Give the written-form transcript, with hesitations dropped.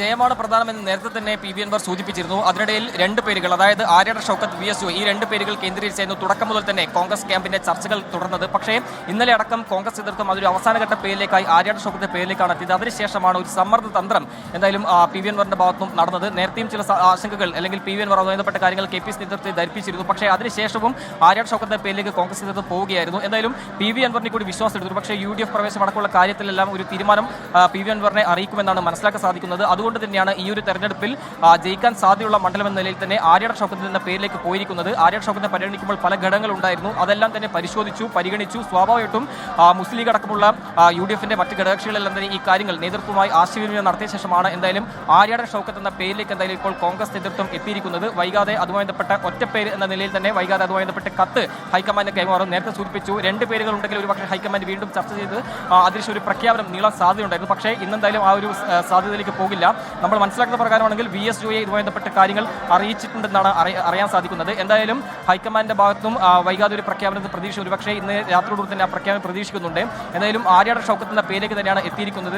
ജയമാണ് പ്രധാനമെന്ന് നേരത്തെ തന്നെ പി വി അൻവർ സൂചിപ്പിച്ചിരുന്നു. അതിനിടയിൽ രണ്ട് പേരുകൾ, അതായത് ആര്യാടൻ ഷൗക്കത്ത്, വി എസ് ജോയി, ഈ രണ്ട് പേരുകൾ കേന്ദ്രീകരിച്ചായിരുന്നു തുടക്കം മുതൽ തന്നെ കോൺഗ്രസ് ക്യാമ്പിന്റെ ചർച്ചകൾ തുടർന്നത്. പക്ഷേ ഇന്നലെ അടക്കം കോൺഗ്രസ് നേതൃത്വം അതൊരു അവസാനഘട്ട പേരിലേക്കായി ആര്യാടൻ ഷൗക്കത്തിന്റെ പേരിലേക്കാണ് എത്തിയത്. അതിനുശേഷമാണ് ഒരു സമ്മർദ്ദ തന്ത്രം എന്തായാലും പി വി അൻവറിന്റെ ഭാഗത്തും നടന്നത്. നേരത്തെയും ചില ആശങ്കകൾ അല്ലെങ്കിൽ പി വി അൻവർ ബന്ധപ്പെട്ട കാര്യങ്ങൾ കെ പി സി നേതൃത്വത്തെ ധരിപ്പിച്ചിരുന്നു. പക്ഷേ അതിനുശേഷവും ആര്യാടൻ ഷൗക്കത്തിന്റെ പേരിലേക്ക് കോൺഗ്രസ് നേതൃത്വം പോവുകയായിരുന്നു. എന്തായാലും പി വി അൻവറിനെ കൂടി വിശ്വാസം എടുത്തു. പക്ഷേ യു ഡി എഫ് പ്രവേശനം അടക്കമുള്ള കാര്യത്തിലെല്ലാം ഒരു തീരുമാനം പി വി അൻവറിനെ അറിയിക്കുമെന്നാണ് മനസ്സിലാക്കാൻ സാധിക്കുന്നത്. അതുകൊണ്ട് തന്നെയാണ് ഈ ഒരു തെരഞ്ഞെടുപ്പിൽ ജയിക്കാൻ സാധ്യതയുള്ള മണ്ഡലം എന്ന നിലയിൽ തന്നെ ആര്യാടൻ ഷൗക്കത്ത് എന്ന പേരിലേക്ക് പോയിരിക്കുന്നത്. ആര്യാടൻ ഷൗക്കത്തിനെ പരിഗണിക്കുമ്പോൾ പല ഘടകങ്ങളുണ്ടായിരുന്നു. അതെല്ലാം തന്നെ പരിശോധിച്ചു, പരിഗണിച്ചു. സ്വാഭാവികമായിട്ടും മുസ്ലിം ലീഗ് അടക്കമുള്ള യു ഡി എഫിന്റെ മറ്റ് ഘടകകക്ഷികളെല്ലാം തന്നെ ഈ കാര്യങ്ങൾ നേതൃത്വമായി ആശയവിനിമയം നടത്തിയ ശേഷമാണ് എന്തായാലും ആര്യാടൻ ഷൗക്കത്ത് എന്ന പേരിലേക്ക് എന്തായാലും ഇപ്പോൾ കോൺഗ്രസ് നേതൃത്വം എത്തിയിരിക്കുന്നത്. വൈകാതെ അതുമായി ബന്ധപ്പെട്ട ഒറ്റപ്പേര് എന്ന നിലയിൽ തന്നെ വൈകാതെ അതുമായി ബന്ധപ്പെട്ട കത്ത് ഹൈക്കമാൻഡിന് കൈമാറും. നേരത്തെ സൂചിപ്പിച്ചു, രണ്ട് പേരുകൾ ഉണ്ടെങ്കിൽ ഒരു പക്ഷേ ഹൈക്കമാൻഡ് വീണ്ടും ചർച്ച ചെയ്ത് അതിന് ഒരു പ്രഖ്യാപനം നീളാൻ സാധ്യതയുണ്ടായിരുന്നു. പക്ഷേ ഇന്നെന്തായാലും ആ ഒരു സാധ്യതയിലേക്ക് പോകില്ല. നമ്മൾ മനസ്സിലാക്കുന്ന പ്രകാരമാണെങ്കിൽ വി എസ് ജോയെ ഇതുമായി ബന്ധപ്പെട്ട കാര്യങ്ങൾ അറിയിച്ചിട്ടുണ്ടെന്നാണ് അറിയാൻ സാധിക്കുന്നത്. എന്തായാലും ഹൈക്കമാൻഡിന്റെ ഭാഗത്തും വൈകാതെ ഒരു പ്രഖ്യാപനത്തിന് പ്രതീക്ഷ ഒരുപക്ഷേ ഇന്ന് രാത്രിയോടുകൂടി തന്നെ ആ പ്രഖ്യാപനം പ്രതീക്ഷിക്കുന്നുണ്ട്. എന്തായാലും ആര്യാടൻ ഷൗക്കത്ത് എന്ന പേരിലേക്ക് തന്നെയാണ് എത്തിയിരിക്കുന്നത്.